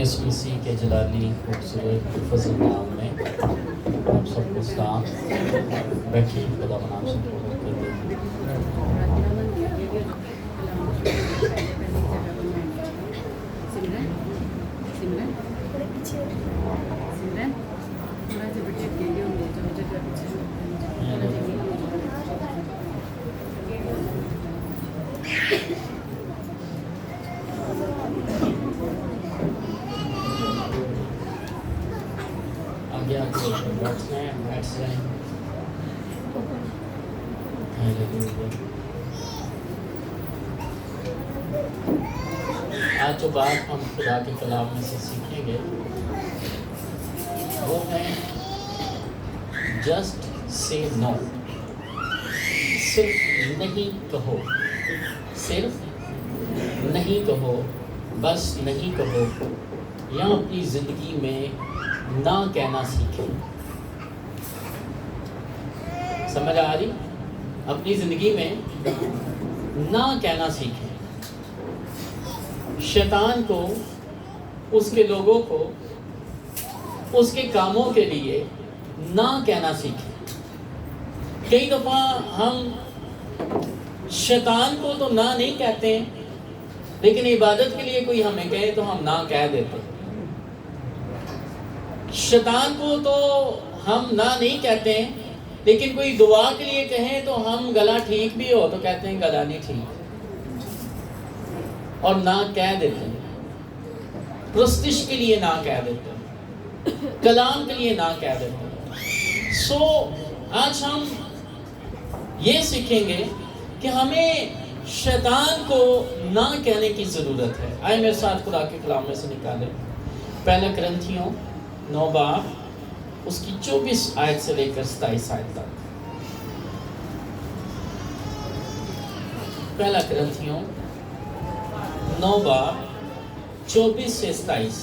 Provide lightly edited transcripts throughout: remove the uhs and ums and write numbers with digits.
یسوع مسیح کے جلالی خوبصورت فضل نام میں آپ سب کو سلام. بیٹھیے، خدا نام سے بہت کر دیں. آگے بیٹھ جائیں. آج جو بات ہم خدا کے کلام میں سے سیکھیں گے وہ ہے جسٹ سے نو. صرف نہیں کہو، صرف نہیں کہو، بس نہیں کہو، یا اپنی زندگی میں نہ کہنا سیکھیں. سمجھ آ رہی؟ اپنی زندگی میں نہ کہنا سیکھیں. شیطان کو، اس کے لوگوں کو، اس کے کاموں کے لیے نہ کہنا سیکھیں. کئی دفعہ ہم شیطان کو تو نہ نہیں کہتے ہیں، لیکن عبادت کے لیے کوئی ہمیں کہے تو ہم نہ کہہ دیتے ہیں. شیطان کو تو ہم نہ نہیں کہتے ہیں، لیکن کوئی دعا کے لیے کہیں تو ہم گلا ٹھیک بھی ہو تو کہتے ہیں گلا نہیں ٹھیک، اور نہ کہہ دیتے ہیں. پرستش کے لیے نہ کہہ دیتے ہیں، کلام کے لیے نہ کہہ دیتے ہیں. سو آج ہم یہ سیکھیں گے کہ ہمیں شیطان کو نہ کہنے کی ضرورت ہے. آئے میرے ساتھ خدا کے کلام میں سے نکالیں پہلا کرنتھیوں 9 باب اس کی 24 آیت سے لے کر 27 آیت تک. پہلا کرنتھیوں 9 باب 24 سے 27.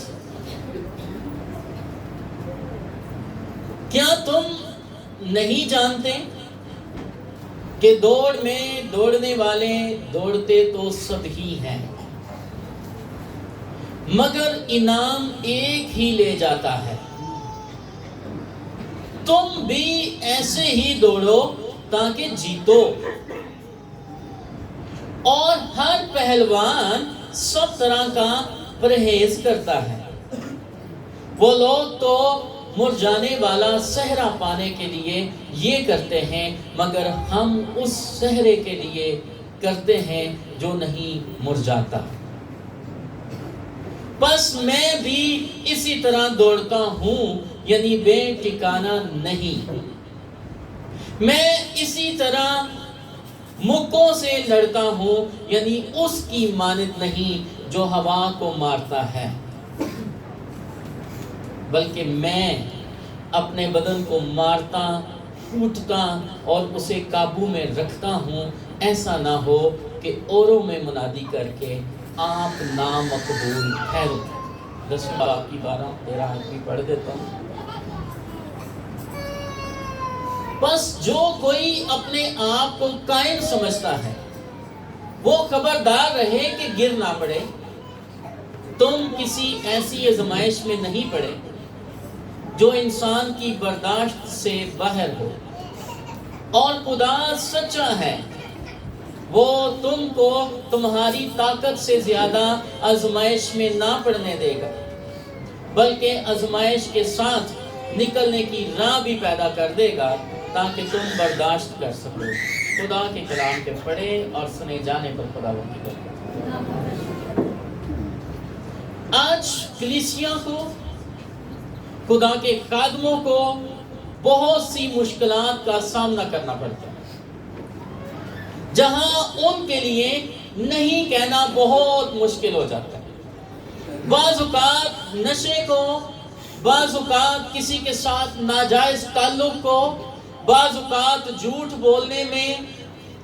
کیا تم نہیں جانتے کہ دوڑ میں دوڑنے والے دوڑتے تو سب ہی ہیں، مگر انعام ایک ہی لے جاتا ہے. تم بھی ایسے ہی دوڑو تاکہ جیتو. اور ہر پہلوان سب طرح کا پرہیز کرتا ہے. وہ لوگ تو مرجانے والا صحرا پانے کے لیے یہ کرتے ہیں، مگر ہم اس صحرے کے لیے کرتے ہیں جو نہیں مرجاتا. بس میں بھی اسی طرح دوڑتا ہوں، یعنی بے ٹھکانہ نہیں. میں اسی طرح مکوں سے لڑتا ہوں، یعنی اس کی مانند نہیں جو ہوا کو مارتا ہے، بلکہ میں اپنے بدن کو مارتا، کوٹتا اور اسے قابو میں رکھتا ہوں. ایسا نہ ہو کہ اوروں میں منادی کر کے آپ نامقبول ٹھہرو. 10 باب کی 12-13 آیت بھی پڑھ دیتا ہوں. بس جو کوئی اپنے آپ کو قائم سمجھتا ہے وہ خبردار رہے کہ گر نہ پڑے. تم کسی ایسی آزمائش میں نہیں پڑے جو انسان کی برداشت سے باہر ہو، اور خدا سچا ہے، وہ تم کو تمہاری طاقت سے زیادہ آزمائش میں نہ پڑنے دے گا، بلکہ آزمائش کے ساتھ نکلنے کی راہ بھی پیدا کر دے گا تاکہ تم برداشت کر سکو. خدا کے کلام کے پڑھے اور سنے جانے پر خدا کی برکت. آج کلیسیا کو، خدا کے خادموں کو بہت سی مشکلات کا سامنا کرنا پڑتا ہے، جہاں ان کے لیے نہیں کہنا بہت مشکل ہو جاتا ہے. بعض اوقات نشے کو، بعض اوقات کسی کے ساتھ ناجائز تعلق کو، بعض اوقات جھوٹ بولنے میں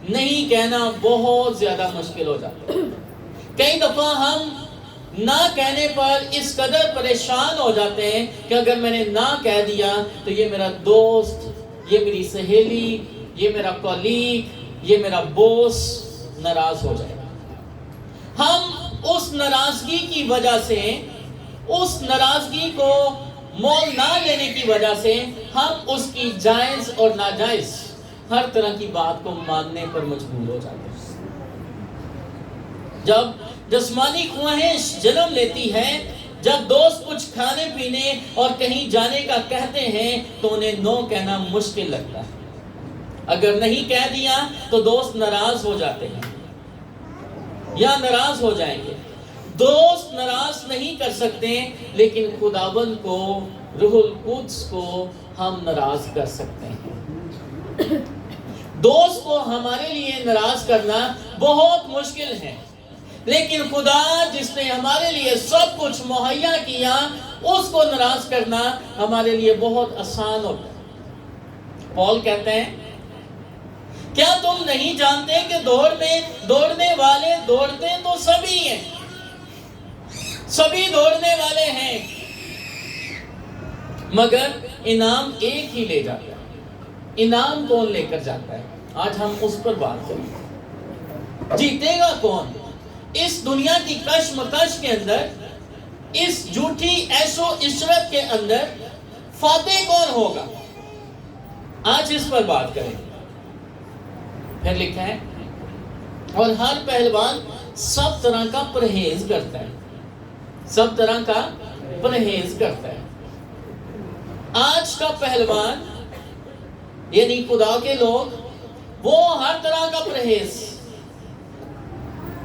نہیں کہنا بہت زیادہ مشکل ہو جاتا ہے. کئی دفعہ ہم نہ کہنے پر اس قدر پریشان ہو جاتے ہیں کہ اگر میں نے نہ کہہ دیا تو یہ میرا دوست، یہ میری سہیلی، یہ میرا کولیگ، یہ میرا باس ناراض ہو جائے گا. ہم اس ناراضگی کی وجہ سے اس ناراضگی کو مول نہ لینے کی وجہ سے ہم اس کی جائز اور ناجائز ہر طرح کی بات کو ماننے پر مجبور ہو جاتے ہیں۔ جب جسمانی خواہش جنم لیتی ہے، جب دوست کچھ کھانے پینے اور کہیں جانے کا کہتے ہیں تو انہیں نو کہنا مشکل لگتا ہے۔ اگر نہیں کہہ دیا تو دوست ناراض ہو جاتے ہیں یا ناراض ہو جائیں گے۔ دوست ناراض نہیں کر سکتے، لیکن خداوند کو، روح القدس کو ہم ناراض کر سکتے ہیں۔ دوست کو ہمارے لیے ناراض کرنا بہت مشکل ہے، لیکن خدا جس نے ہمارے لیے سب کچھ مہیا کیا، اس کو ناراض کرنا ہمارے لیے بہت آسان ہوتا ہے۔ پال کہتے ہیں، کیا تم نہیں جانتے کہ دوڑ میں دوڑنے والے دوڑتے تو سبھی ہیں، سبھی دوڑنے والے ہیں، مگر انعام ایک ہی لے جاتا ہے۔ انعام کون لے کر جاتا ہے؟ آج ہم اس پر بات کریں گے۔ جیتے گا کون اس دنیا کی کشمکش کے اندر، اس جھوٹی عیش و عشرت کے اندر؟ فاتح کون ہوگا؟ آج اس پر بات کریں گے۔ پھر لکھا ہے، اور ہر پہلوان سب طرح کا پرہیز کرتا ہے، سب طرح کا پرہیز کرتا ہے۔ آج کا پہلوان یعنی خدا کے لوگ، وہ ہر طرح کا پرہیز،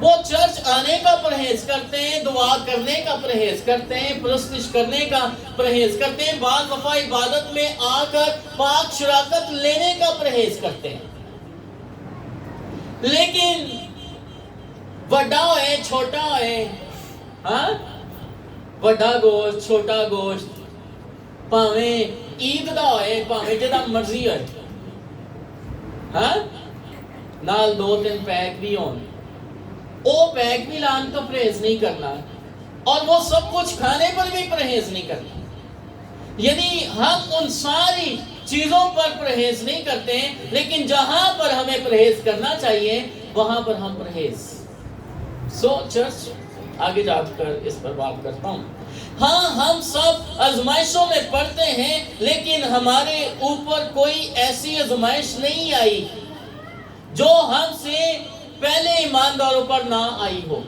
وہ چرچ آنے کا پرہیز کرتے ہیں، دعا کرنے کا پرہیز کرتے ہیں، پرستش کرنے کا پرہیز کرتے ہیں، بعض دفعہ عبادت میں آ کر پاک شراکت لینے کا پرہیز کرتے ہیں، لیکن بڑا ہوئے چھوٹا ہوئے، بڑا گوشت چھوٹا گوشت، پاویں عید دا ہوئے پاویں جدا مرضی ہوئے، نال 2-3 پیک بھی ہون، وہ پیک بھی لان کا پرہیز نہیں کرنا، اور وہ سب کچھ کھانے پر بھی پرہیز نہیں کرنا۔ یعنی ہم ان ساری چیزوں پر پرہیز نہیں کرتے ہیں، لیکن جہاں پر ہمیں پرہیز کرنا چاہیے وہاں پر ہم پرہیز۔ چرچ آگے جا کر اس پر بات کرتا ہوں۔ ہاں، ہم سب آزمائشوں میں پڑتے ہیں، لیکن ہمارے اوپر کوئی ایسی آزمائش نہیں آئی جو ہم سے پہلے ایمانداروں پر نہ آئی ہو۔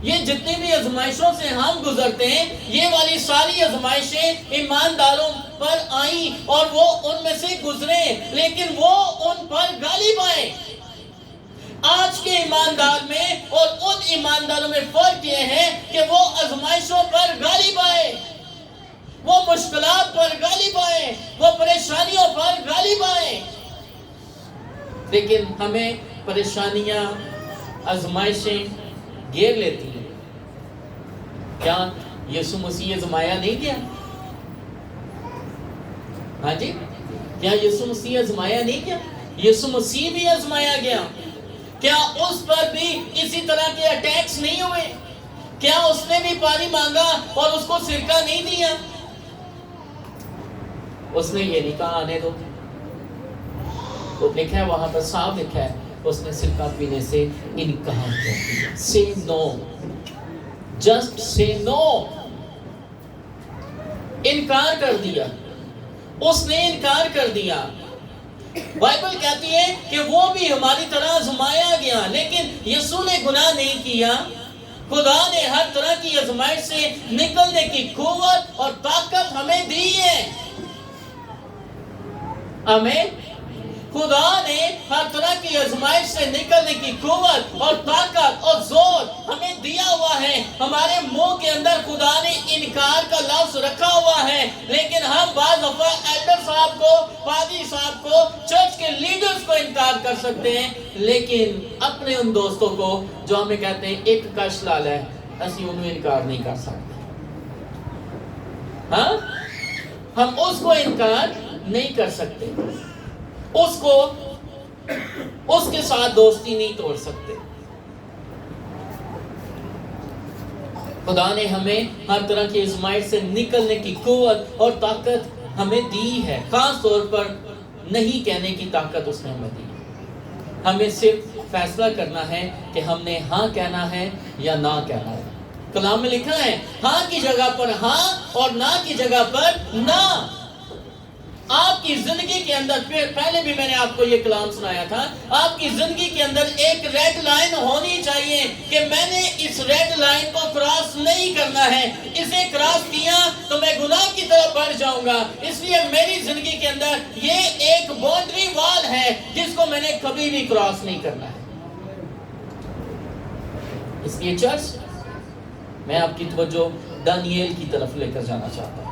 یہ جتنی بھی آزمائشوں سے ہم گزرتے ہیں، یہ والی ساری آزمائشیں ایمانداروں پر آئیں اور وہ ان میں سے گزرے، لیکن وہ ان پر غالب آئے۔ آج کے ایماندار میں اور ان ایمانداروں میں فرق یہ ہے کہ وہ آزمائشوں پر غالب آئے، وہ مشکلات پر غالب آئے، وہ پریشانیوں پر غالب آئے۔ لیکن ہمیں پریشانیاں، آزمائشیں گھیر لیتی ہیں۔ کیا یسوع مسیح آزمایا نہیں گیا؟ ہاں جی، کیا یسوع مسیح آزمایا نہیں گیا؟ یسوع مسیح بھی آزمایا گیا۔ کیا اس پر بھی اسی طرح کے اٹیکس نہیں ہوئے؟ کیا اس نے بھی پانی مانگا اور اس کو سرکہ نہیں دیا؟ اس نے یہ نہیں کہا آنے دو، تو لکھا ہے وہاں پر صاف لکھا ہے، اس نے سرکہ پینے سے انکار کر دیا۔ Say no. Just say no. انکار کر دیا، اس نے انکار کر دیا۔ بائبل کہتی ہے کہ وہ بھی ہماری طرح آزمایا گیا، لیکن یسوع نے گناہ نہیں کیا۔ خدا نے ہر طرح کی آزمائش سے نکلنے کی قوت اور طاقت ہمیں دی ہے۔ ہمیں خدا نے ہر طرح کی آزمائش سے نکلنے کی قوت اور طاقت اور زور ہمیں دیا ہوا ہے۔ ہمارے منہ کے اندر خدا نے انکار کا لفظ رکھا ہوا ہے، لیکن ہم بعض دفعہ ایلڈر صاحب کو، پادری صاحب کو، چرچ کے لیڈرز کو انکار کر سکتے ہیں، لیکن اپنے ان دوستوں کو جو ہمیں کہتے ہیں ایک کش لال ہے، اسی انہوں انکار نہیں کر سکتے۔ ہاں، ہم اس کو انکار نہیں کر سکتے، اس کو، اس کے ساتھ دوستی نہیں توڑ سکتے۔ خدا نے ہمیں ہر طرح کی آزمائش سے نکلنے کی قوت اور طاقت ہمیں دی ہے، خاص طور پر نہیں کہنے کی طاقت اس نے ہمیں دی ہے۔ ہمیں صرف فیصلہ کرنا ہے کہ ہم نے ہاں کہنا ہے یا نہ کہنا ہے۔ کلام میں لکھا ہے ہاں کی جگہ پر ہاں اور نہ کی جگہ پر نہ. آپ کی زندگی کے اندر پہلے بھی میں نے آپ کو یہ کلام سنایا تھا, آپ کی زندگی کے اندر ایک ریڈ لائن ہونی چاہیے کہ میں نے اس ریڈ لائن کو کراس نہیں کرنا ہے, اسے کراس کیا تو میں گناہ کی طرف بڑھ جاؤں گا, اس لیے میری زندگی کے اندر یہ ایک باؤنڈری وال ہے جس کو میں نے کبھی بھی کراس نہیں کرنا ہے. اس لیے چرچ میں آپ کی توجہ دانیل کی طرف لے کر جانا چاہتا ہوں.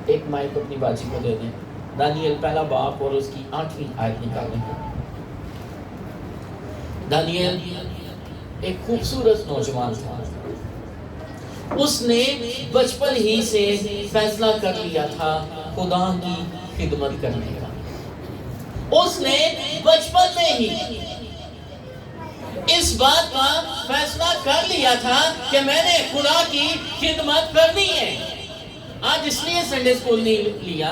ایک مائک اپنی باجی کو دے دیں. دانیل پہلا باب اور اس کی 8ویں آیت نکالیں. دانیل ایک خوبصورت نوجوان تھا. اس نے بچپن ہی سے فیصلہ کر لیا تھا خدا کی خدمت کرنے کا. اس نے بچپن میں ہی اس بات کا فیصلہ کر لیا تھا کہ میں نے خدا کی خدمت کرنی ہے. آج اس لیے سنڈے اسکول نہیں لیا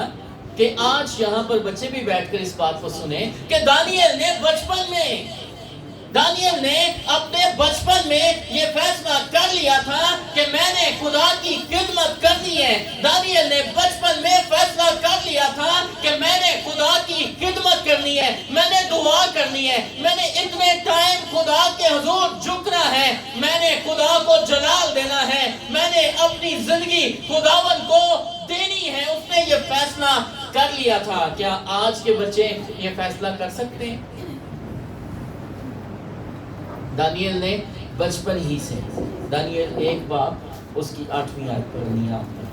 کہ آج یہاں پر بچے بھی بیٹھ کر اس بات کو سنیں کہ دانیل نے اپنے بچپن میں یہ فیصلہ کر لیا تھا کہ میں نے خدا کی خدمت کرنی ہے. دانیل نے بچپن میں فیصلہ کر لیا تھا کہ میں نے خدا کی خدمت کرنی ہے, میں نے دعا کرنی ہے, میں نے اتنے ٹائم خدا کے حضور جھکنا ہے, میں نے خدا کو جلال دینا ہے, میں نے اپنی زندگی خداوند کو دینی ہے. اس نے یہ فیصلہ کر لیا تھا. کیا آج کے بچے یہ فیصلہ کر سکتے ہیں؟ دانیل نے بچپن ہی سے, دانیل 1 باب اس کی 8ویں آیت پڑھنی ہے آپ نے,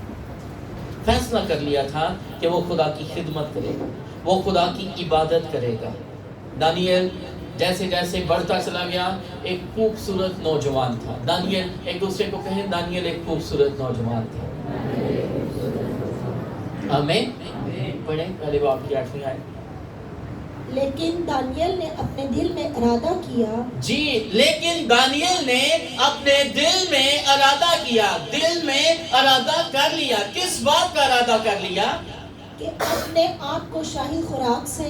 فیصلہ کر لیا تھا کہ وہ خدا کی خدمت کرے گا, وہ خدا کی عبادت کرے گا. دانیل جیسے جیسے بڑھتا چلا گیا ایک خوبصورت نوجوان تھا. دانیل, ایک دوسرے کو کہیں دانیل ایک خوبصورت نوجوان تھا. آمین. پڑھیں پہلے باب کی 8ویں آیت. لیکن دانیل نے اپنے دل میں ارادہ کیا. جی, لیکن دانیل نے اپنے دل میں ارادہ کیا, دل میں ارادہ کر لیا. کس بات کا ارادہ کر لیا؟ کہ اپنے آپ کو شاہی خوراک سے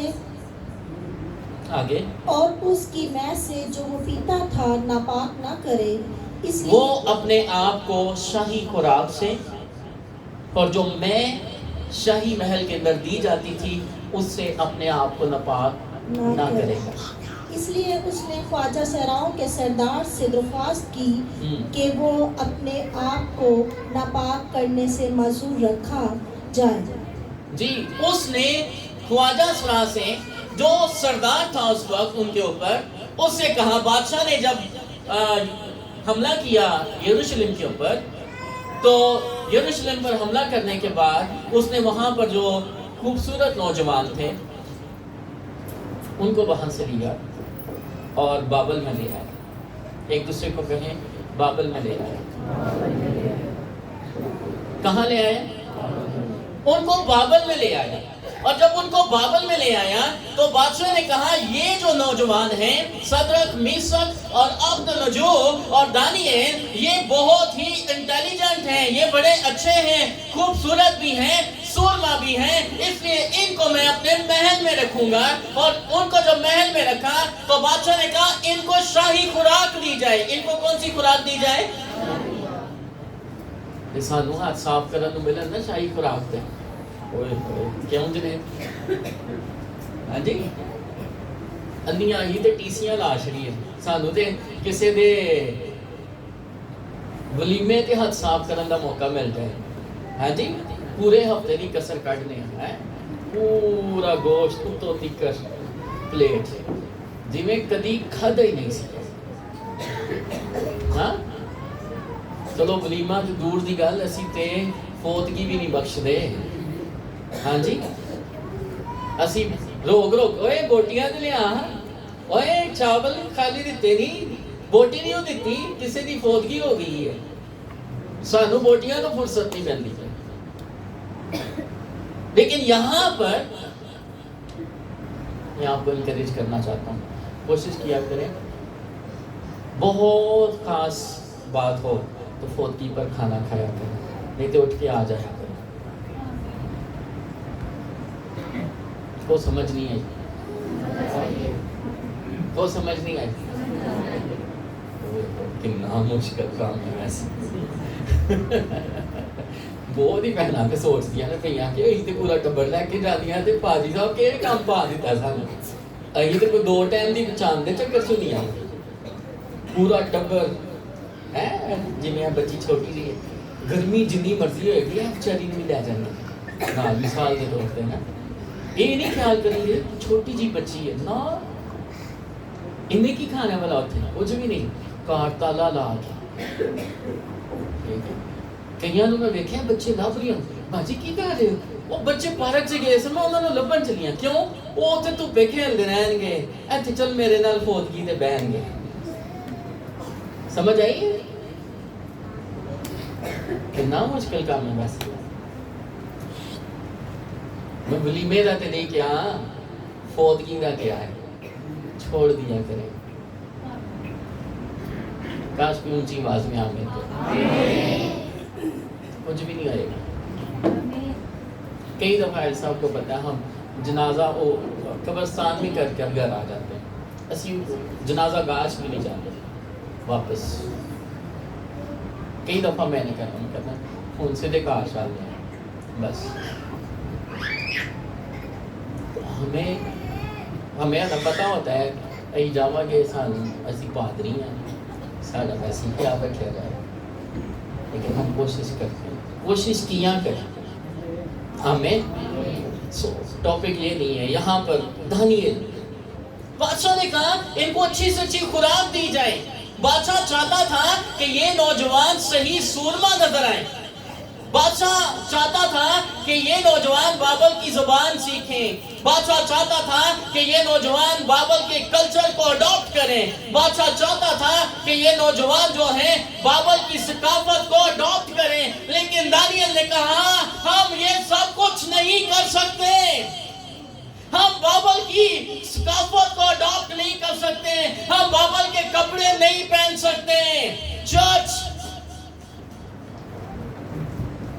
آگے اور اس کی میں سے جو وہ پیتا تھا ناپاک نہ کرے. اس لیے وہ اپنے آپ کو شاہی خوراک سے اور جو میں شاہی محل کے اندر دی جاتی تھی اس سے اپنے آپ کو ناپاک نہ کرے گا. اس لیے اس نے خواجہ سراؤں کے سردار سے درخواست کی کہ وہ اپنے آپ کو ناپاک کرنے سے معذور رکھا جائے. جی, اس نے خواجہ سرا سے جو سردار تھا اس وقت ان کے اوپر, اس سے کہا, بادشاہ نے جب حملہ کیا یروشلم کے اوپر, تو یروشلم پر حملہ کرنے کے بعد اس نے وہاں پر جو خوبصورت نوجوان تھے ان کو وہاں سے لیا اور بابل میں لے آئے. ایک دوسرے کو کہیں بابل میں لے آئے. کہاں لے آئے؟ ان کو بابل میں لے آیا. اور جب ان کو بابل میں لے آیا تو بادشاہ نے کہا یہ جو نوجوان ہیں صدرک, میشک اور عبدنجو اور دانیل, یہ بہت ہی انٹیلیجنٹ ہیں, یہ بڑے اچھے ہیں, خوبصورت بھی ہیں, سورما بھی ہیں, اس لیے ان کو میں اپنے محل میں رکھوں گا. اور ان کو جب محل میں رکھا تو بادشاہ نے کہا ان کو شاہی خوراک دی جائے. ان کو کون سی خوراک دی جائے؟ سانو ہاتھ صاف کرنے کو ملے نا شاہی خوراک دے. کیوں جنے ہاں جی, انیاں ہی تے ٹیسیاں لا چھڑی ہے. سانو تے کسے دے ولیمے تے ہاتھ صاف کرنے دا موقع مل جائے. ہاں جی, پورے ہفتے دی کسر کڈنے ہیں, پورا گوشت تو تکر پلیٹ جی میں کدی کھدا ہی نہیں سی. ہاں چلو ولیمہ تو دور دی گل, اسی تے فوتگی بھی نہیں بخش دے. ہاں جی, اسی روک اوئے بوٹیاں تے لیا, اوئے چاول خالی دیتے نہیں, بوٹی نہیں ہو دیتی, کسی دی فوتگی ہو گئی ہے, سانو بوٹیاں تو فرصت نہیں ملتی. لیکن یہاں پر میں آپ کو انکریج کرنا چاہتا ہوں, کوشش کیا کریں بہت خاص بات ہو تو فوتگی پر کھانا کھایا کریں, نہیں تو اٹھ کے آ جایا کریں. کو سمجھ نہیں آئی, کو سمجھ نہیں آئی. کتنا مشکل کام ہے ویسے بہت ہی پہنا کے سوچ دیا نا پہ کہ اِسی پورا ٹبر لے کے جانیاں تے پاجی صاحب کہ کام پا دیتا سانو اِسی تے کوئی 2 ٹائم دی چاند دے چکر سنیا پورا ٹبر ہے جنیاں بچی چھوٹی سی ہے گرمی جنی مرضی ہوئے گی بچاری نے بھی لے جانا نال مثال کے طور پہ نا یہ نہیں خیال کریں گے چھوٹی جی بچی ہے نا انہیں کی کھانے والا ہوتے ہیں کچھ بھی نہیں کار تالا لا کے کئی لوگ میں دیکھے ہیں بچے لب رہی ہوں باجی کی کہہ رہے ہو وہ بچے پارک سے گئے سن میں انہوں نے لبن چلیاں کیوں وہ اتنے دھوپے کھیلتے رہن گے ایتھے چل میرے نال فوتگی تے بہن گے سمجھ آئی کتنا مشکل کام ہے ویسے میں ولیمے دا تے نہیں کیا فوتگی دا کیا ہے چھوڑ دیا کریں کاش کوئی اونچی آواز میں آمین تو کچھ بھی نہیں آئے گا کئی دفعہ ایسا آپ کو پتہ ہے ہم جنازہ قبرستان بھی کر کے گھر آ جاتے ہیں اسی جنازہ گاش بھی نہیں جاتے واپس کئی دفعہ میں نے کرنا ان سے دیکھا آشا لیا بس ہمیں پتہ ہوتا ہے ائی جاوا کہ اسی پادری ہیں ساڈا ویسے کیا رکھا جائے لیکن ہم کوشش کرتے ہیں کوشش کیا کریں ہمیں ٹاپک یہ نہیں ہے یہاں پر دانیل بادشاہ نے کہا ان کو اچھی سے اچھی خوراک دی جائے بادشاہ چاہتا تھا کہ یہ نوجوان صحیح سورما نظر آئے بادشاہ چاہتا تھا کہ یہ نوجوان بابل کی زبان سیکھیں بادشاہ چاہتا تھا کہ یہ نوجوان بابل کے کلچر کو اڈاپٹ کریں بادشاہ چاہتا تھا کہ یہ نوجوان جو ہیں بابل کی ثقافت کو اڈاپٹ کریں لیکن دانیل نے کہا ہم یہ سب کچھ نہیں کر سکتے ہم بابل کی ثقافت کو اڈاپٹ نہیں کر سکتے ہم بابل کے کپڑے نہیں پہن سکتے چرچ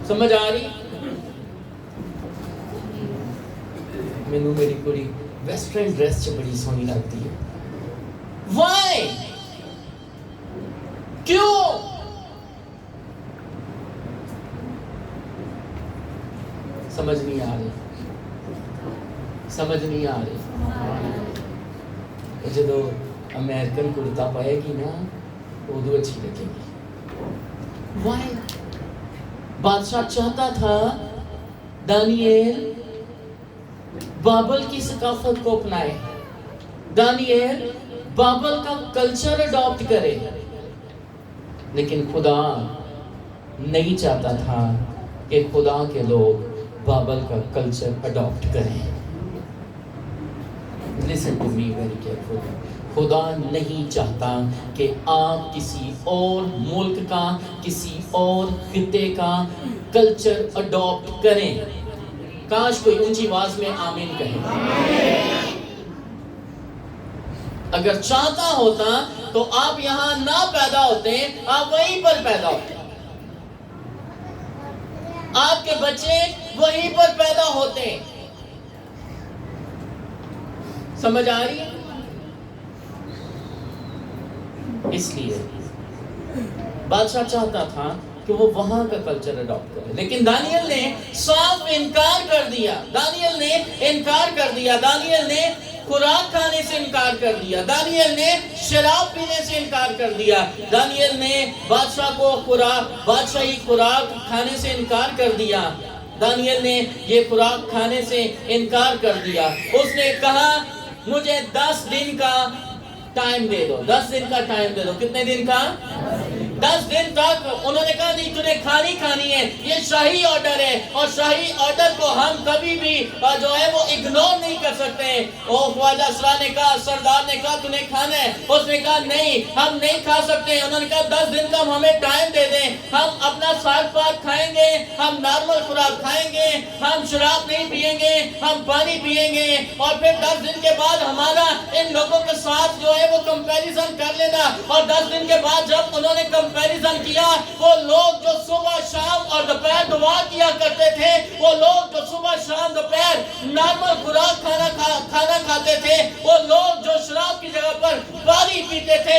سمجھ آ رہی مینوں میری کڑی ویسٹرن ڈریس چ بڑی سونی لگتی ہے وائی کیوں سمجھ نہیں آ رہی سمجھ نہیں آ رہی جدو امریکن کرتا پائے گی نا ادو اچھی لگے گی وائی بادشاہ چاہتا تھا دانیل بابل کی ثقافت کو اپنائے دانیل بابل کا کلچر اڈاپٹ کرے لیکن خدا نہیں چاہتا تھا کہ خدا کے لوگ بابل کا کلچر اڈاپٹ کریں listen to me very carefully خدا نہیں چاہتا کہ آپ کسی اور ملک کا کسی اور خطے کا کلچر اڈاپٹ کریں کاش کوئی اونچی آواز میں آمین کہے اگر چاہتا ہوتا تو آپ یہاں نہ پیدا ہوتے آپ وہیں پر پیدا ہوتے آپ کے بچے وہیں پر پیدا ہوتے سمجھ آ رہی ہے اس لیے بادشاہ چاہتا تھا کہ وہ وہاں کا کلچر اڈاپٹ کرے لیکن دانیل نے صاف انکار کر دیا دانیل نے خوراک کھانے سے انکار کر دیا دانیل نے شراب پینے سے انکار کر دیا دانیل نے بادشاہی خوراک کھانے سے انکار کر دیا دانیل نے یہ خوراک کھانے سے انکار کر دیا اس نے کہا مجھے 10 دن کا ٹائم دے دو 10 دن کا ٹائم دے دو کتنے دن کا 10 دن تک انہوں نے کہا نہیں تُنہیں کھانی ہے یہ شاہی آرڈر ہے اور شاہی آرڈر کو ہم کبھی بھی جو ہے وہ اگنور نہیں کر سکتے خواجہ اسرار نے کہا سردار نے کہا تُنہیں کھانا ہے اس نے کہا نہیں ہم نہیں کھا سکتے انہوں نے کہا 10 دن کا ہمیں ٹائم دے دیں ہم اپنا ساگ پاک کھائیں گے ہم نارمل خوراک کھائیں گے ہم شراب نہیں پیئیں گے ہم پانی پیئیں گے اور پھر 10 دن کے بعد ہمارا ان لوگوں کے ساتھ جو ہے وہ کمپیریزن کر لینا اور 10 دن کے بعد جب انہوں نے کمپیریزن کیا وہ لوگ جو صبح شام اور دوپہر دعا کیا کرتے تھے وہ لوگ جو صبح شام دوپہر نارمل خوراک کھانا کھاتے تھے وہ لوگ جو شراب کی جگہ پر پانی پیتے تھے,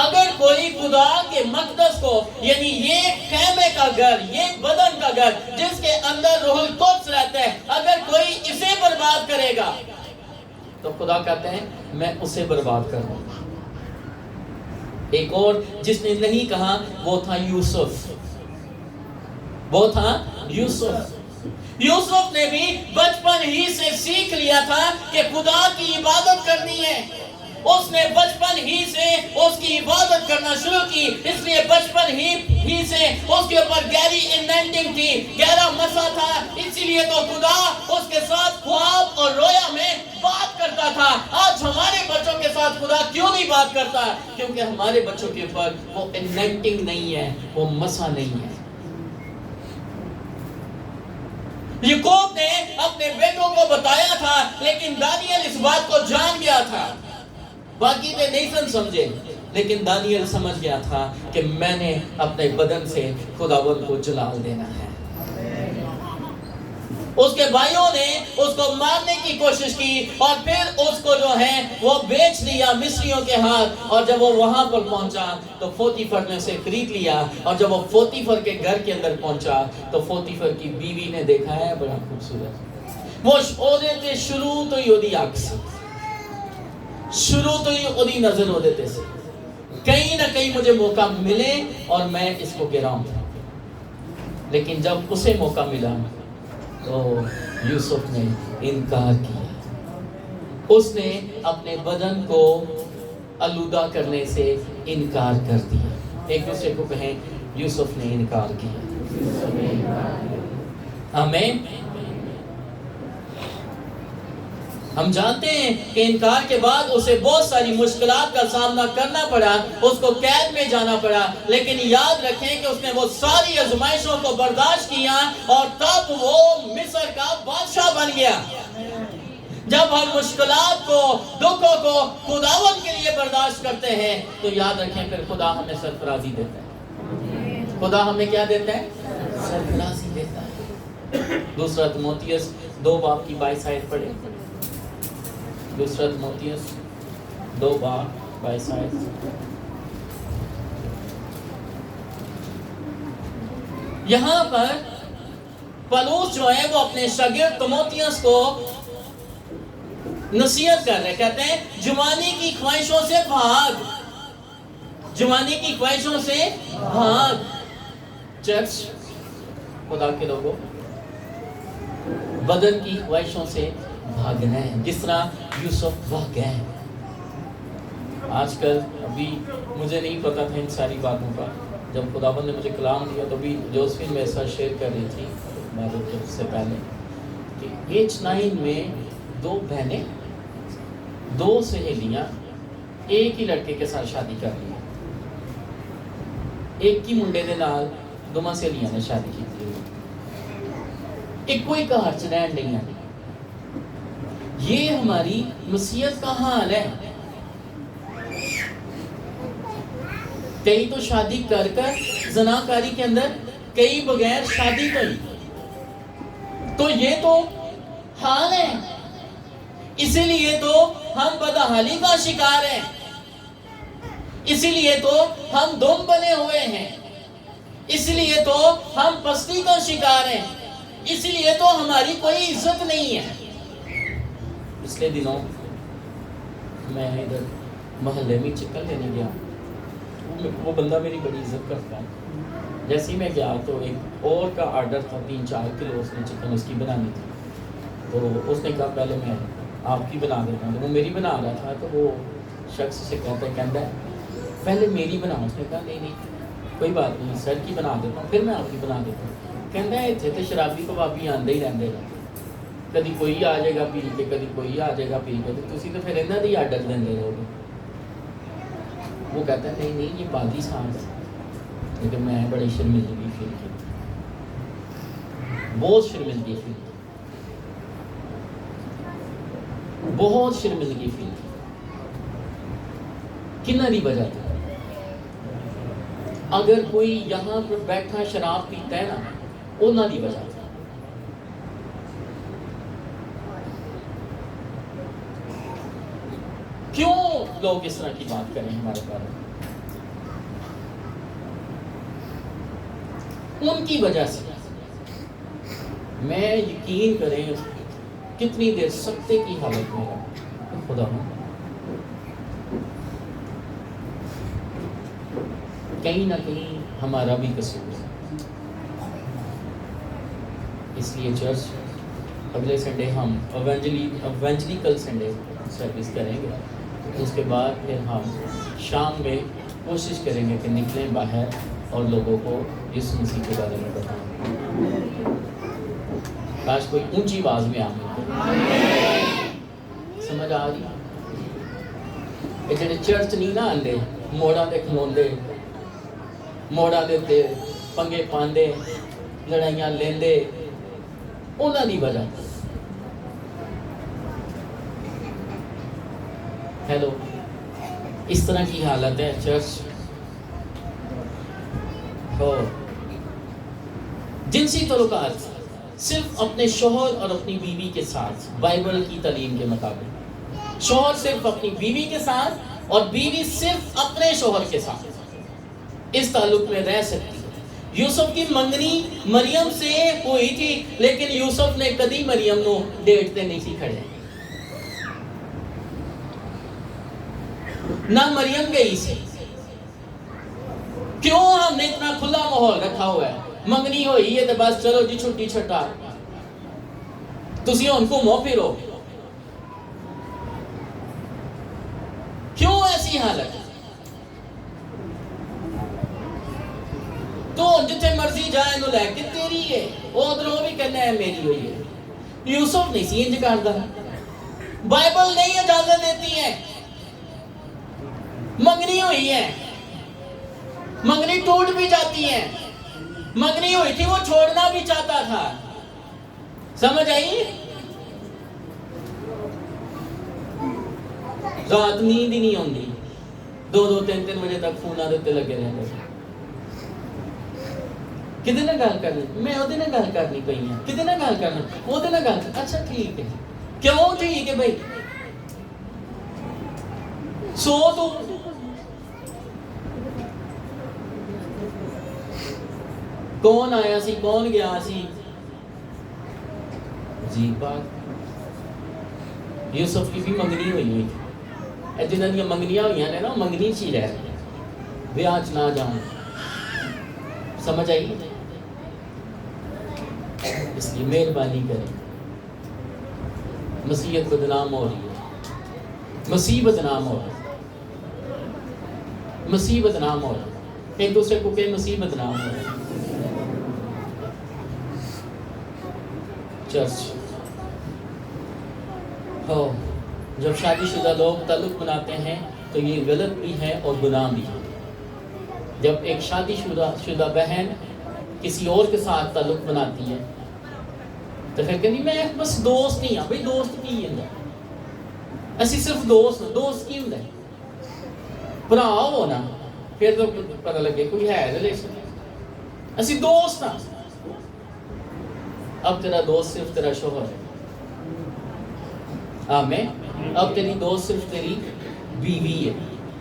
اگر کوئی خدا کے مقدس کو یعنی یہ خیمے کا گھر، یہ بدن کا گھر جس کے اندر روح القدس رہتا ہے، اگر کوئی اسے برباد کرے گا تو خدا کہتے ہیں میں اسے برباد کروں گا۔ ایک اور جس نے نہیں کہا وہ تھا یوسف، وہ تھا یوسف۔ یوسف نے بھی بچپن ہی سے سیکھ لیا تھا کہ خدا کی عبادت کرنی ہے۔ اس نے بچپن ہی سے اس کی عبادت کرنا شروع کی، اس لیے بچپن ہی سے اس کے اوپر گہری انوینٹنگ تھی، گہرا مسا تھا، اسی لیے تو خدا اس کے ساتھ خواب اور رویا میں بات کرتا تھا۔ آج ہمارے بچوں کے ساتھ خدا کیوں نہیں بات کرتا؟ کیونکہ ہمارے بچوں کے اوپر وہ انوینٹنگ نہیں ہے، وہ مسا نہیں ہے۔ یعقوب نے اپنے بیٹوں کو بتایا تھا، لیکن دانیل اس بات کو جان گیا تھا۔ باقی نے نہیں سمجھے، لیکن دانیل سمجھ گیا تھا کہ میں نے اپنے بدن سے خداوند کو جلال دینا ہے۔ اس کے بھائیوں نے اس کو مارنے کی کوشش کی اور پھر اس کو جو ہے وہ بیچ دیا مصریوں کے ہاتھ، اور جب وہ وہاں پر پہنچا تو پوتیفر نے اسے خرید لیا، اور جب وہ پوتیفر کے گھر کے اندر پہنچا تو پوتیفر کی بیوی نے دیکھا ہے بڑا خوبصورت، وہ عہدے تے شروع تو ہی اودی اکھ سی، شروع تو ہی اودی نظر ہوتے تھے سے کہیں نہ کہیں مجھے موقع ملے اور میں اس کو گراؤں۔ لیکن جب اسے موقع ملا تو یوسف نے انکار کیا، اس نے اپنے بدن کو آلودہ کرنے سے انکار کر دیا۔ ایک دوسرے کو کہیں یوسف نے انکار کیا۔ آمین۔ ہم جانتے ہیں کہ انکار کے بعد اسے بہت ساری مشکلات کا سامنا کرنا پڑا، اس کو قید میں جانا پڑا، لیکن یاد رکھیں کہ اس نے وہ ساری آزمائشوں کو برداشت کیا اور تب وہ مصر کا بادشاہ بن گیا۔ جب ہم مشکلات کو، دکھوں کو خداوند کے لیے برداشت کرتے ہیں تو یاد رکھیں پھر خدا ہمیں سرفرازی دیتا ہے۔ خدا ہمیں کیا دیتا ہے؟ سرفرازی دیتا ہے۔ دوسرا تیموتھیوس 2:22 پڑھیں۔ دوسرا تیموتھیوس 2:22۔ یہاں پر پولس جو ہے وہ اپنے شاگرد تیموتھیوس کو نصیحت کر رہے، کہتے ہیں جوانی کی خواہشوں سے بھاگ، جوانی کی خواہشوں سے بھاگ۔ چرچ، خدا کے لوگوں، بدن کی خواہشوں سے بھاگنا ہے جس طرح یوسف بھاگ گئے۔ آج کل ابھی مجھے نہیں پتا تھا ان ساری باتوں کا، جب خداوند نے مجھے کلام دیا تو بھی جوزفین میرے ساتھ شیئر کر رہی تھی عبادت سے پہلے کہ ایج 9 میں 2 بہنیں، 2 سہیلیاں ایک ہی لڑکے کے ساتھ شادی کر لی، ایک ہی منڈے دے نال 2 سہیلیاں نے شادی کی تھی، ایک کوئی گھر چ رہن نہیں آئی۔ یہ ہماری مسیحیت کا حال ہے۔ کئی تو شادی کر زناکاری کے اندر، کئی بغیر شادی کری، تو یہ تو حال ہے۔ اسی لیے تو ہم بدحالی کا شکار ہیں، اسی لیے تو ہم دم بنے ہوئے ہیں، اس لیے تو ہم پستی کا شکار ہیں، اس لیے تو ہماری کوئی عزت نہیں ہے۔ پچھلے دنوں میں ادھر محلے میں چکن لینے گیا، وہ بندہ میری بڑی عزت کرتا ہے۔ جیسے ہی میں گیا تو ایک اور کا آرڈر تھا، 3-4 کلو اس نے چکن اس کی بنانی تھی، تو اس نے کہا پہلے میں آپ کی بنا دیتا ہوں، تو وہ میری بنا رہا تھا، تو وہ شخص سے کہتا ہے پہلے میری بناؤ۔ اس نے کہا نہیں کوئی بات نہیں سر کی بنا دیتا ہوں، پھر میں آپ کی بنا دیتا ہوں۔ کہتا ہے اتنے تو شرابی کبابی آندے ہی رہتے ہیں، کدی کوئی آ جائے گا پی کے، کدی کوئی آ جائے گا پی کے، تو تسی تو پھر انہاں دی آرڈر دیندے رہو گے۔ وہ کہتا ہے نہیں یہ باقی سانس ہے، لیکن میں بڑی شرمندگی فیل کی، بہت شرمندگی فیل کی، بہت شرمندگی فیل کی۔ کنہ دی وجہ تھی؟ اگر کوئی یہاں پر بیٹھا شراب پیتا ہے نا، انہاں دی وجہ تھی۔ کیوں لوگ اس طرح کی بات کریں ہمارے بارے میں؟ ان کی وجہ سے میں یقین کریں کتنی دیر سکتے کی حالت میں رہا خدا کہیں نہ کہیں ہمارا بھی قصور ہے. اس لیے چرچ اگلے سنڈے ہم ایونجلیکل سنڈے سروس کریں گے. اس کے بعد پھر ہم شام میں کوشش کریں گے کہ نکلیں باہر اور لوگوں کو یسوع مسیح کے بارے میں بتائیں. کاش کوئی اونچی آواز میں آمین. سمجھ آ رہی؟ یہ جڑے چرچ نہیں نہ آندے موڑاں دے کھلوندے موڑاں دے تے پنگے پاندے لڑائیاں لیندے انہاں دی وجہ. ہیلو اس طرح کی حالت ہے چرچ. جنسی تعلقات صرف اپنے شوہر اور اپنی بیوی کے ساتھ بائبل کی تعلیم کے مطابق. شوہر صرف اپنی بیوی کے ساتھ اور بیوی صرف اپنے شوہر کے ساتھ اس تعلق میں رہ سکتی ہے. یوسف کی منگنی مریم سے ہوئی تھی لیکن یوسف نے کدی مریم نو ڈیٹتے نہیں سی کھڑے نہ مریم گئی سی. کیوں ہم نے اتنا کھلا ماحول رکھا ہوا ہے؟ منگنی ہوئی ہے تو بس چلو جی چھٹی چھٹا تسی ان کو مو پھرو. کیوں ایسی حالت؟ تو جتنے مرضی جائے نو لے کے تیری ہے وہ ادھروں بھی کہنا ہے میری ہوئی ہے. یوسف نہیں سی انج کردا. بائبل نہیں اجازت دیتی ہے. منگنی ہوئی ہے منگنی ٹوٹ بھی جاتی ہے. منگنی ہوئی تھی وہ چھوڑنا بھی چاہتا تھا. سمجھ آئی؟ رات نیند ہی نہیں آتی. 2-3 بجے تک فون آتے لگے رہتے. کدے نہ گل کرنی میں وہ گل کرنی پئی ہے. کدے نہ گل کرنا وہ گل. اچھا ٹھیک ہے. کیوں ٹھیک ہے بھائی؟ سو تو کون آیا سی کون گیا سی. عجیب بات. یوسف کی بھی منگنی ہوئی ہوئی تھی. جنہاں دیا منگنیاں ہوئی ہیں نا منگنی چی رہ بیاہ چ نہ جاؤں. سمجھ آئی؟ اس لیے مہربانی کریں. مسیحیت بدنام ہو رہی ہے. مسیح بدنام ہو رہا ہے. مسیح بدنام ہو رہا ہے. ایک دوسرے کو کہ مسیح بدنام ہو رہا ہے. چرچ جب شادی شدہ لوگ تعلق بناتے ہیں تو یہ غلط بھی ہے اور گناہ بھی ہے. جب ایک شادی شدہ بہن کسی اور کے ساتھ تعلق بناتی ہے تو پھر کہتی میں بس دوست نہیں ہوں. بھائی دوست کی ہے اسی صرف دوست کی ہوں بھرا ہو نا پھر تو پتہ لگے کوئی ہے ریلیشن. اسی دوست ہاں. اب تیرا دوست صرف تیرا شوہر ہے. آمین. اب تیری دوست صرف تیری بیوی ہے.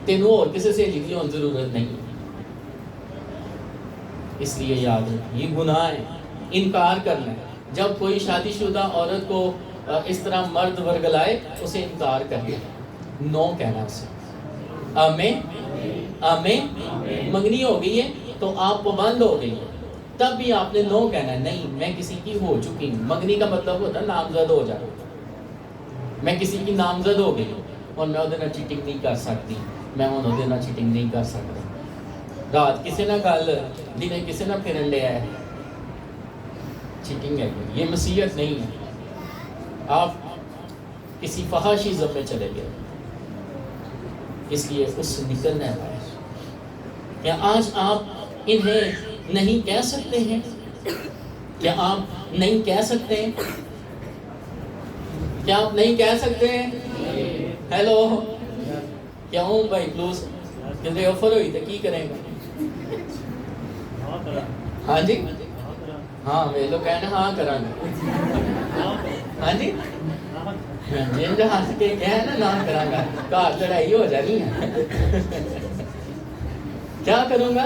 تینوں اور کسی سے کی ضرورت نہیں. اس لیے یاد رکھ یہ گناہ ہے. انکار کرنا ہے. جب کوئی شادی شدہ عورت کو اس طرح مرد ورگلائے اسے انکار کرنا. نو کہنا اسے. آمین. آمین. منگنی ہو گئی ہے تو آپ پابند ہو گئی ہے تب بھی آپ نے نو کہنا ہے. نہیں میں کسی کی ہو چکی ہوں. منگنی کا مطلب ہوتا ہے نامزد ہو جانا. میں کسی کی نامزد ہو گئی اور میں وہ چیٹنگ نہیں کر سکتی. میں وہ چیٹنگ نہیں کر سکتا. رات کسی نہ گل دن کسی نہ پھرن لیا ہے. چیٹنگ ہے. یہ مسیحیت نہیں ہے. آپ کسی فحاشیزم میں چلے گئے. اس لیے اس سے نکلنا ہے. کیا آج آپ انہیں نہیں کہہ سکتے ہیں؟ کیا آپ نہیں کہہ سکتے ہیں؟ کیا آپ نہیں کہہ سکتے ہیں؟ ہیلو کیوں بھائی پلوز جلدی آفر ہوئی تو کی کریں گا. ہاں جی ہاں وہ لوگ کہنا ہاں کرا گا. ہاں جی جن جو ہنس کے کہنا نا نہ کرا گا گھر لڑائی ہو جانی ہے. کیا کروں گا؟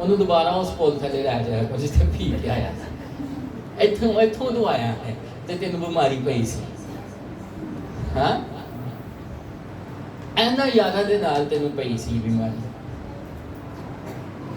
ਉਹਨੂੰ ਦੁਬਾਰਾ ਉਸ ਪੁੱਲ ਥੱਲੇ ਲੈ ਜਾਇਆ ਕੋ ਜਿੱਥੇ ਪੀ ਕੇ ਆਇਆ ਸੀ। ਇੱਥੋਂ ਤੋਂ ਆਇਆ ਹੈ ਤੇ ਤੈਨੂੰ ਬਿਮਾਰੀ ਪਈ ਸੀ। ਹਾਂ, ਐਨਾ ਯਾਦਾਂ ਦੇ ਨਾਲ ਤੈਨੂੰ ਪਈ ਸੀ ਬਿਮਾਰੀ।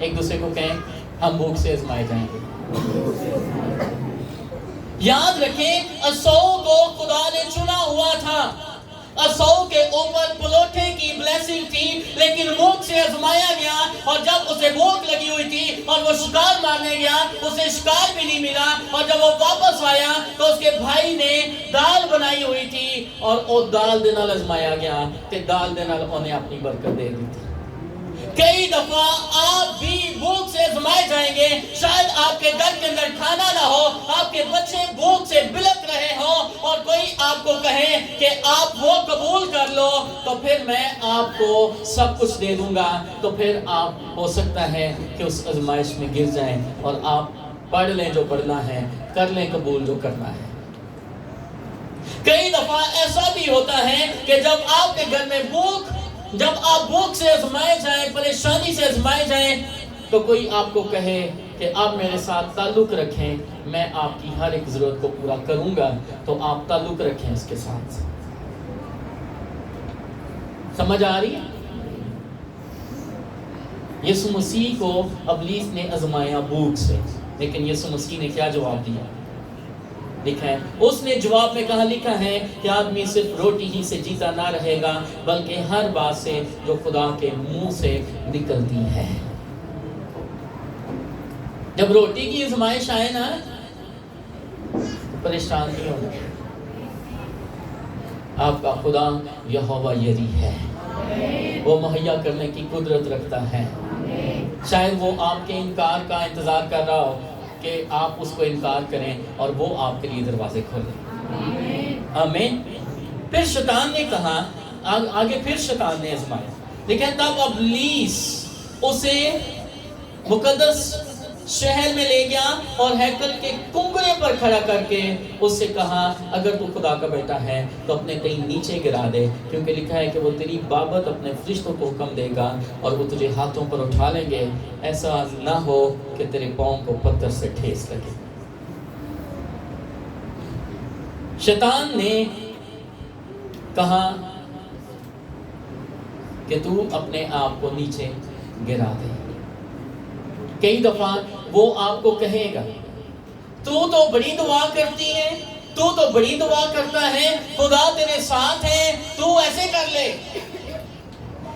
ایک دوسرے کو کہیں ہم بھوک سے آزمائے جائیں گے. یاد رکھیں اسو کو خدا نے چنا ہوا تھا. اسو کے اوپر پلوٹے کی بلیسنگ تھی, لیکن بھوک سے آزمایا گیا, اور جب اسے بھوک لگی ہوئی تھی اور وہ شکار مارنے گیا, اسے شکار بھی نہیں ملا, اور جب وہ واپس آیا تو اس کے بھائی نے دال بنائی ہوئی تھی, اور وہ دال دے نال آزمایا گیا تے دال دے نال انہیں اپنی برکت دے دی تھی. کئی دفعہ آپ بھی بھوک سے آزمائے جائیں گے. شاید آپ کے گھر کے اندر کھانا نہ ہو, آپ کے بچے بھوک سے بلک رہے ہوں, اور کوئی آپ کو کہے کہ آپ وہ قبول کر لو تو پھر میں آپ کو سب کچھ دے دوں گا, تو پھر آپ ہو سکتا ہے کہ اس آزمائش میں گر جائیں, اور آپ پڑھ لیں جو پڑھنا ہے, کر لیں قبول جو کرنا ہے. کئی دفعہ ایسا بھی ہوتا ہے کہ جب آپ کے گھر میں جب آپ بھوک سے آزمائے جائیں, پریشانی سے آزمائے جائیں, تو کوئی آپ کو کہے کہ آپ میرے ساتھ تعلق رکھیں, میں آپ کی ہر ایک ضرورت کو پورا کروں گا, تو آپ تعلق رکھیں اس کے ساتھ. سمجھ آ رہی ہے؟ یسوع مسیح کو ابلیس نے آزمایا بھوک سے, لیکن یسوع مسیح نے کیا جواب دیا؟ لکھا ہے, اس نے جواب میں کہا, لکھا ہے کہ آدمی صرف روٹی ہی سے جیتا نہ رہے گا, بلکہ ہر بات سے جو خدا کے منہ سے نکلتی ہے. جب روٹی کی آزمائش آئے نا, پریشان نہیں ہونا. آپ کا خدا یہوہ یری ہے, وہ مہیا کرنے کی قدرت رکھتا ہے. شاید وہ آپ کے انکار کا انتظار کر رہا ہو کہ آپ اس کو انکار کریں اور وہ آپ کے لیے دروازے کھولیں. آمین. پھر شیطان نے کہا, آگے پھر شیطان نے آزمایا, لیکن تب ابلیس اسے مقدس شہر میں لے گیا اور ہیکل کے کنگرے پر کھڑا کر کے اس سے کہا, اگر تو خدا کا بیٹا ہے تو اپنے کہیں نیچے گرا دے, کیونکہ لکھا ہے کہ وہ تیری بابت اپنے فرشتوں کو حکم دے گا اور وہ تجھے ہاتھوں پر اٹھا لیں گے, ایسا نہ ہو کہ تیرے پاؤں کو پتھر سے ٹھیس لگے. شیطان نے کہا کہ تو اپنے آپ کو نیچے گرا دے. کئی دفعہ وہ آپ کو کہے گا, تو بڑی دعا کرتی ہے, تو بڑی دعا کرتا ہے, خدا تیرے ساتھ ہے, تو ایسے کر لے,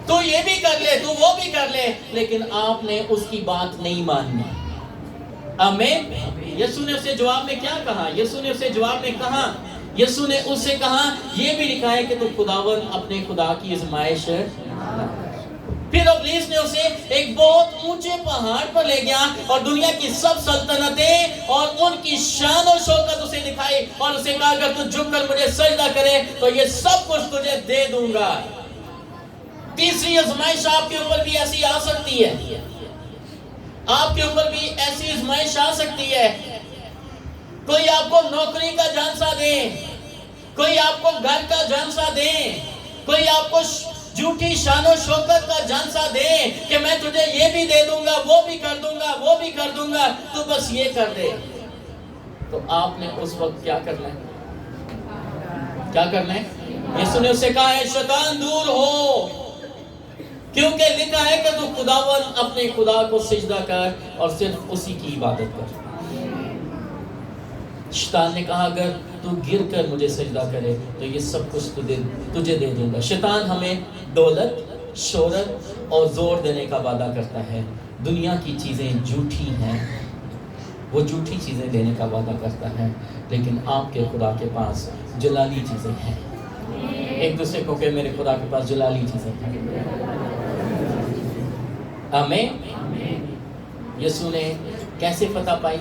تو یہ بھی کر لے, تو وہ بھی کر لے, لیکن آپ نے اس کی بات نہیں ماننی. آمین. یسوع نے اسے جواب میں کیا کہا؟ یسوع نے اسے جواب میں کہا, یسوع نے اس سے کہا, یہ بھی لکھا ہے کہ تو خداوند اپنے خدا کی آزمائش. پھر ابلیس نے اسے ایک بہت اونچے پہاڑ پر لے گیا اور دنیا کی سب سلطنتیں اور ان کی شان و شوکت اسے دکھائی, اور اسے کہا, اگر تو جھک کر مجھے سجدہ کرے تو یہ سب کچھ تجھے دے دوں گا. تیسری آزمائش آپ کے اوپر بھی ایسی آ سکتی ہے, آپ کے اوپر بھی ایسی آزمائش آ سکتی ہے. کوئی آپ کو نوکری کا جھانسا دے, کوئی آپ کو گھر کا جھانسا دے, کوئی آپ کو جھوٹی شان و شوکت کا جھانسا دے کہ میں تجھے یہ بھی دے دوں گا, وہ بھی کر دوں گا, وہ بھی کر دوں گا, تو بس یہ کر دے. تو آپ نے اس وقت کیا کرنا ہے؟ کیا کرنا ہے؟ یسوع نے اسے کہا ہے, شیطان دور ہو, کیونکہ لکھا ہے کہ تو خداوند اپنے خدا کو سجدہ کر اور صرف اسی کی عبادت کر. شیطان نے کہا, اگر تو گر کر مجھے سجدہ کرے تو یہ سب کچھ تجھے دے دوں گا. شیطان ہمیں دولت, شہرت اور زور دینے کا وعدہ کرتا ہے. دنیا کی چیزیں جھوٹی ہیں, وہ جھوٹی چیزیں دینے کا وعدہ کرتا ہے, لیکن آپ کے خدا کے پاس جلالی چیزیں ہیں. ایک دوسرے کو کہ میرے خدا کے پاس جلالی چیزیں ہیں. آمین. یسوع نے کیسے فتح پائی؟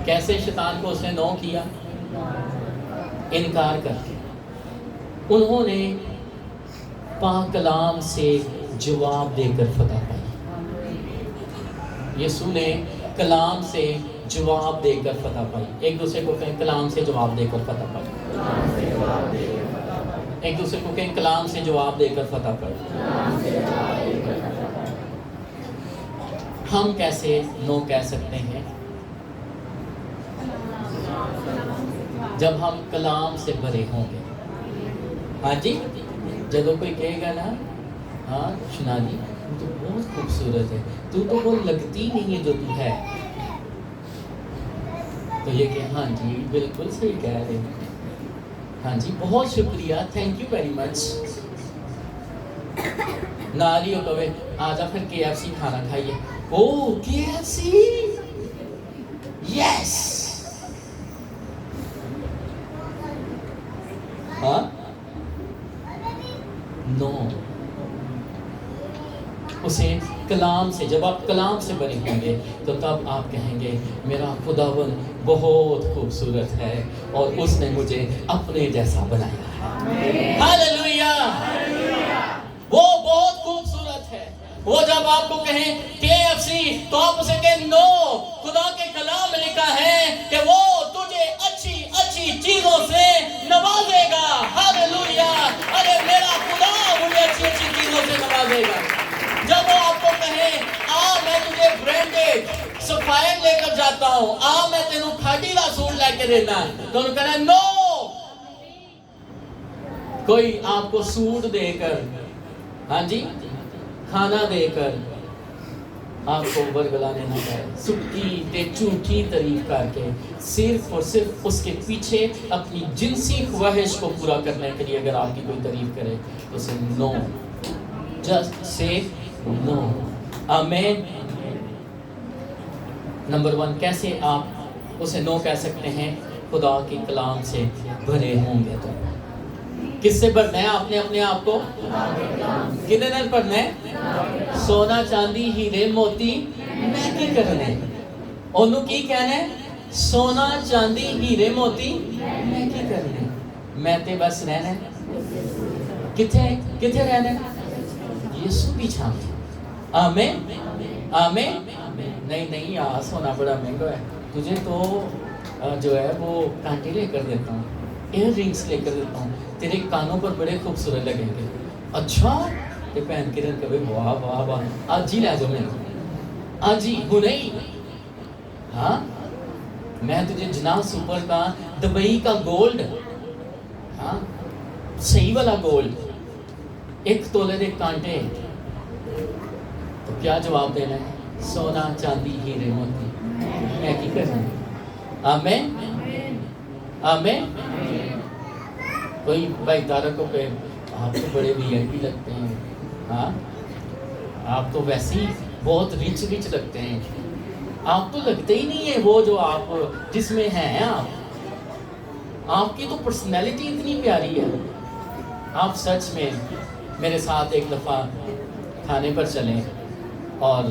کیسے شیطان کو اس نے نو کیا؟ انکار کر کے. انہوں نے پاک کلام سے جواب دے کر فتح پائی. یسوع نے کلام سے جواب دے کر فتح پائی. ایک دوسرے کو کہیں کلام سے جواب دے کر فتح پائی. ایک دوسرے کو کہیں کلام سے جواب دے کر فتح پائی. ہم کیسے نو کہہ سکتے ہیں؟ جب ہم کلام سے بھرے ہوں گے. ہاں جی, جب کوئی کہے گا نا ہاں شنالی تو بہت خوبصورت ہے, تو وہ لگتی نہیں ہے جو تو ہے. تو یہ کہ ہاں جی بالکل صحیح کہہ رہے ہیں, ہاں جی بہت شکریہ, تھینک یو ویری مچ. نالیوں کبھی آجا پھر KFC کھانا کھائیے. او KFC یس. ہاں نو, اسے کلام سے, جب آپ کلام سے بنے ہوں گے تو تب آپ کہیں گے میرا خداوند بہت خوبصورت ہے اور اس نے مجھے اپنے جیسا بنایا ہے. ہاللویا, وہ بہت خوبصورت ہے. وہ جب آپ کو کہیں KFC تو آپ اسے کہیں نو, خدا کے کلام میں لکھا ہے کہ وہ تجھے اچھی اچھی چیزوں سے نوازے گا. ہاللویا, ارے میرا خدا مجھے اچھی اچھی چیزوں سے نوازے گا. جب وہ آپ کو کہیں میں تجھے برانڈیڈ سفائر لے کر جاتا ہوں, میں تینوں کھاٹی کا سوٹ لے کے دینا, تو انہوں کہنا نو. کوئی آپ کو سوٹ دے کر, ہاں جی کھانا دے کر آپ کو برگلانے نہ کرے, سکی تے جھوٹی تعریف کر کے صرف اور صرف اس کے پیچھے اپنی جنسی خواہش کو پورا کرنے کے لیے اگر آپ کی کوئی تعریف کرے تو اسے نو, جسٹ سے نو. آمین. نمبر 1, کیسے آپ اسے نو کہہ سکتے ہیں؟ خدا کے کلام سے بھرے ہوں گے. تو کس سے بھرنا ہے آپ نے اپنے آپ کو؟ کتنے دن پڑھنا ہے؟ سونا چاندی ہیرے موتی میں کی کرنے, انہوں کی کہنا ہے سونا چاندی ہیرے موتی میں کی کرنے. میں تے بس رہنا ہے کتھے رہنا ہے؟ یسوع پیچھا. آمین آمین. نہیں یار سونا بڑا مہنگا ہے, تجھے تو جو ہے وہ کانٹے لے کر دیتا ہوں, ایئر رنگس لے کر دیتا ہوں, تیرے کانوں پر بڑے خوبصورت لگیں گے. اچھا یہ پہن کے رن کبھی واہ واہ واہ, آج ہی لے جاؤ میں, آج ہی نہیں. ہاں میں تجھے جناح سپر کا دبئی کا گولڈ, ہاں صحیح والا گولڈ, 1 تولے دے کانٹے. تو کیا جواب دینا ہے؟ سونا چاندی ہیرے موتی میں کی کرنا ہے. آمین آمین. کوئی بھائی تارک کو کہ آپ تو بڑے VIP لگتے ہیں, ہاں آپ تو ویسے ہی بہت رچ لگتے ہیں. آپ تو لگتے ہی نہیں ہیں وہ جو آپ جس میں ہیں. آپ کی تو پرسنالٹی اتنی پیاری ہے. آپ سچ میں میرے ساتھ ایک دفعہ کھانے پر چلیں اور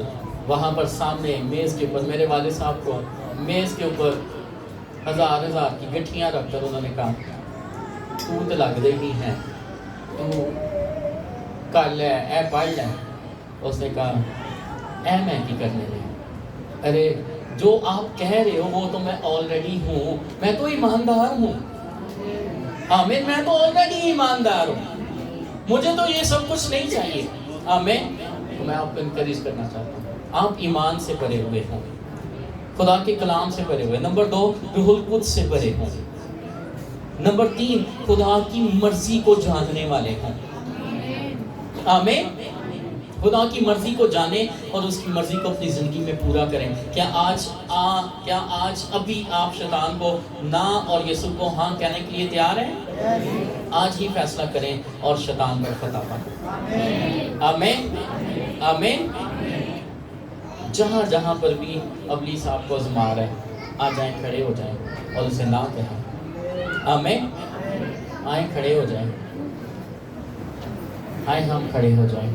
وہاں پر سامنے میز کے اوپر میرے والد صاحب کو میز کے اوپر 1000 کی گٹھیاں رکھ کر انہوں نے کہا تو لگ دے نہیں ہے, تو کر لے اے پڑھ لے. اس نے کہا اے میں کی کرنے دے, ارے جو آپ کہہ رہے ہو وہ تو میں آلریڈی ہوں, میں تو ایماندار ہوں. آمین, میں تو آلریڈی ایماندار ہوں, مجھے تو یہ سب کچھ نہیں چاہیے. آمین. تو میں آپ کو انکریج کرنا چاہتا ہوں آپ ایمان سے بھرے ہوئے ہوں, خدا کے کلام سے بھرے ہوئے. نمبر 2, روح القدس سے بھرے ہوں. نمبر 3, خدا کی مرضی کو جاننے والے ہوں. آمین. خدا کی مرضی کو جانیں اور اس کی مرضی کو اپنی زندگی میں پورا کریں. کیا آج ابھی آپ شیطان کو نہ اور یسوع کو ہاں کہنے کے لیے تیار ہیں؟ آج ہی فیصلہ کریں اور شیطان پر فتح پائیں. آمین آمین. جہاں پر بھی ابلیس آپ کو آزما رہا ہے, آ جائیں, کھڑے ہو جائیں اور اسے نہ کہیں. آمین. آئیں کھڑے ہو جائیں, آئیں ہم کھڑے ہو جائیں.